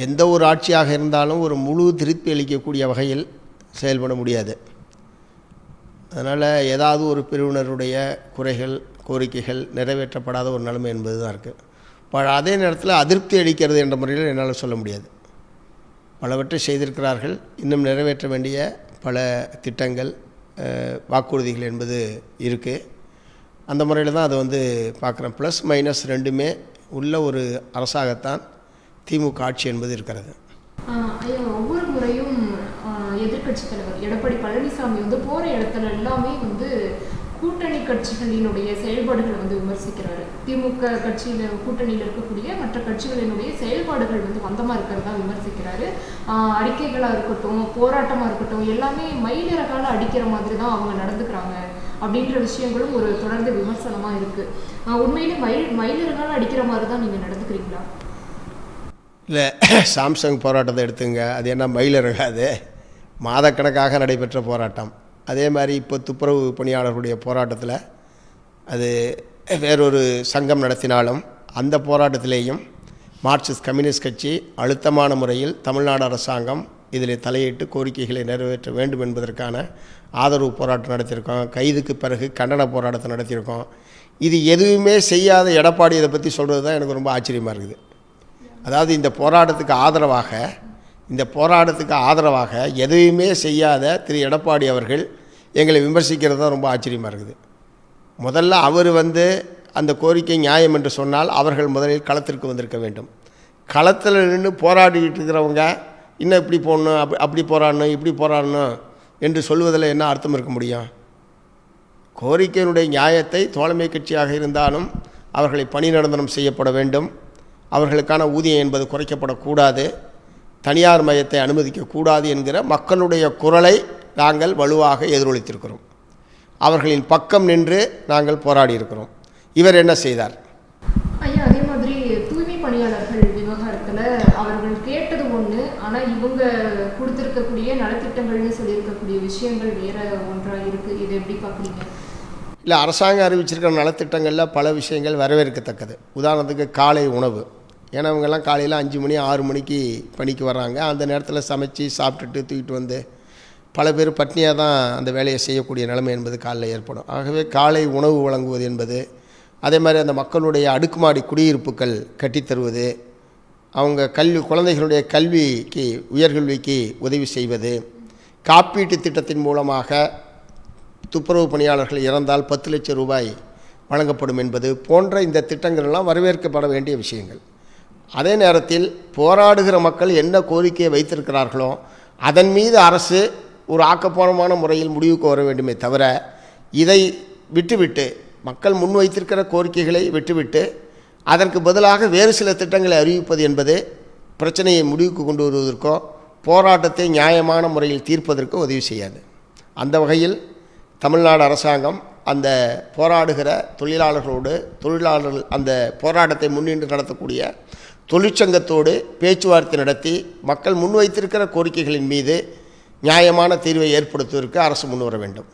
எந்த ஒரு ஆட்சியாக இருந்தாலும் ஒரு முழு திருப்தி அளிக்கக்கூடிய வகையில் செயல்பட முடியாது. அதனால் ஏதாவது ஒரு பிரிவினருடைய குறைகள் கோரிக்கைகள் நிறைவேற்றப்படாத ஒரு நிலைமை என்பது தான் இருக்குது. அதே நேரத்தில் அதிருப்தி அளிக்கிறது என்ற முறையில் என்னால் சொல்ல முடியாது. பலவற்றை செய்திருக்கிறார்கள். இன்னும் நிறைவேற்ற வேண்டிய பல திட்டங்கள் வாக்குறுதிகள் என்பது இருக்குது. அந்த முறையில் தான் அதை பார்க்குறேன். ப்ளஸ் மைனஸ் ரெண்டுமே உள்ள ஒரு அரசாகத்தான் திமுக ஆட்சி என்பது இருக்கிறது. ஒவ்வொரு முறையும் எதிர்கட்சித் தலைவர் எடப்பாடி பழனிசாமி போகிற இடத்துல எல்லாமே கூட்டணி கட்சிகளினுடைய செயல்பாடுகளை விமர்சிக்கிறாரு. திமுக கட்சியில் கூட்டணியில் இருக்கக்கூடிய மற்ற கட்சிகளினுடைய செயல்பாடுகள் மந்தமாக இருக்கிறதா விமர்சிக்கிறாரு. அறிக்கைகளாக இருக்கட்டும், போராட்டமாக இருக்கட்டும், எல்லாமே மயிலிறகால அடிக்கிற மாதிரி தான் அவங்க நடந்துக்கிறாங்க அப்படின்ற விஷயங்களும் ஒரு தொடர்ந்து விமர்சனமாக இருக்குது. உண்மையிலே மயிலிறகால அடிக்கிற மாதிரி தான் நீங்கள் நடந்துக்கிறீங்களா? இல்லை, சாம்சங் போராட்டத்தை எடுத்துங்க. அது என்ன மயிலிறகாது? மாதக்கணக்காக நடைபெற்ற போராட்டம். அதே மாதிரி இப்போ துப்புரவு பணியாளர்களுடைய போராட்டத்தில் அது வேறொரு சங்கம் நடத்தினாலும் அந்த போராட்டத்திலேயும் மார்க்சிஸ்ட் கம்யூனிஸ்ட் கட்சி அழுத்தமான முறையில் தமிழ்நாடு அரசாங்கம் இதில் தலையிட்டு கோரிக்கைகளை நிறைவேற்ற வேண்டும் என்பதற்கான ஆதரவு போராட்டம் நடத்தியிருக்கோம். கைதுக்கு பிறகு கண்டன போராட்டத்தை நடத்தியிருக்கோம். இது எதுவுமே செய்யாத எடப்பாடி இதை பற்றி சொல்கிறது தான் எனக்கு ரொம்ப ஆச்சரியமாக இருக்குது. அதாவது இந்த போராட்டத்துக்கு ஆதரவாக எதுவுமே செய்யாத திரு எடப்பாடி அவர்கள் எங்களை விமர்சிக்கிறது தான் ரொம்ப ஆச்சரியமாக இருக்குது. முதல்ல அவர் அந்த கோரிக்கை நியாயம் என்று சொன்னால் அவர்கள் முதலில் களத்திற்கு வந்திருக்க வேண்டும். களத்தில் நின்று போராடிக்கிட்டு இருக்கிறவங்க இன்னும் இப்படி போடணும், அப்படி போராடணும், இப்படி போராடணும் என்று சொல்வதில் என்ன அர்த்தம் இருக்க முடியும்? கோரிக்கையினுடைய நியாயத்தை தோழமை கட்சியாக இருந்தாலும் அவர்களை பணி நிரந்தரம் செய்யப்பட வேண்டும். அவர்களுக்கான ஊதியம் என்பது குறைக்கப்படக்கூடாது. தனியார் மையத்தை அனுமதிக்கக்கூடாது என்கிற மக்களுடைய குரலை நாங்கள் வலுவாக எதிரொலித்திருக்கிறோம். அவர்களின் பக்கம் நின்று நாங்கள் போராடி இருக்கிறோம். இவர் என்ன செய்தார்? ஐயா, அதே மாதிரி தூய்மை பணியாளர்கள் விவகாரத்தில் அவர்கள் கேட்டது ஒன்று, ஆனால் இவங்க கொடுத்துருக்கக்கூடிய நலத்திட்டங்கள்னு சொல்லியிருக்கக்கூடிய விஷயங்கள் வேற ஒன்றாக இருக்குது. இதை எப்படி பார்க்குறீங்க? இல்லை, அரசாங்கம் அறிவிச்சிருக்கிற நலத்திட்டங்களில் பல விஷயங்கள் வரவேற்கத்தக்கது. உதாரணத்துக்கு காலை உணவு. ஏன்னா அவங்கெல்லாம் காலையில் 5 மணி 6 மணிக்கு பணிக்கு வர்றாங்க. அந்த நேரத்தில் சமைச்சு சாப்பிட்டுட்டு தூக்கிட்டு பல பேர் பட்னியாக தான் அந்த வேலையை செய்யக்கூடிய நிலைமை என்பது காலையில் ஏற்படும். ஆகவே காலை உணவு வழங்குவது என்பது, அதே மாதிரி அந்த மக்களுடைய அடுக்குமாடி குடியிருப்புகள் கட்டித்தருவது, அவங்க குழந்தைகளுடைய கல்விக்கு உயர்கல்விக்கு உதவி செய்வது, காப்பீட்டு திட்டத்தின் மூலமாக துப்புரவு பணியாளர்கள் இறந்தால் 10 லட்சம் ரூபாய் வழங்கப்படும் என்பது போன்ற இந்த திட்டங்கள்லாம் வரவேற்கப்பட வேண்டிய விஷயங்கள். அதே நேரத்தில் போராடுகிற மக்கள் என்ன கோரிக்கையை வைத்திருக்கிறார்களோ அதன் மீது அரசு ஒரு ஆக்கப்பூர்வமான முறையில் முடிவுக்கு வர வேண்டுமே தவிர, இதை விட்டுவிட்டு மக்கள் முன்வைத்திருக்கிற கோரிக்கைகளை விட்டுவிட்டு அதற்கு பதிலாக வேறு சில திட்டங்களை அறிவிப்பது என்பது பிரச்சனையை முடிவுக்கு கொண்டு வருவதற்கோ போராட்டத்தை நியாயமான முறையில் தீர்ப்பதற்கோ உதவி செய்யாது. அந்த வகையில் தமிழ்நாடு அரசாங்கம் அந்த போராடுகிற தொழிலாளர்கள் அந்த போராட்டத்தை முன்னின்று நடத்தக்கூடிய தொழிற்சங்கத்தோடு பேச்சுவார்த்தை நடத்தி மக்கள் முன்வைத்திருக்கிற கோரிக்கைகளின் மீது நியாயமான தீர்வை ஏற்படுத்துவதற்கு அரசு முன்வர வேண்டும்.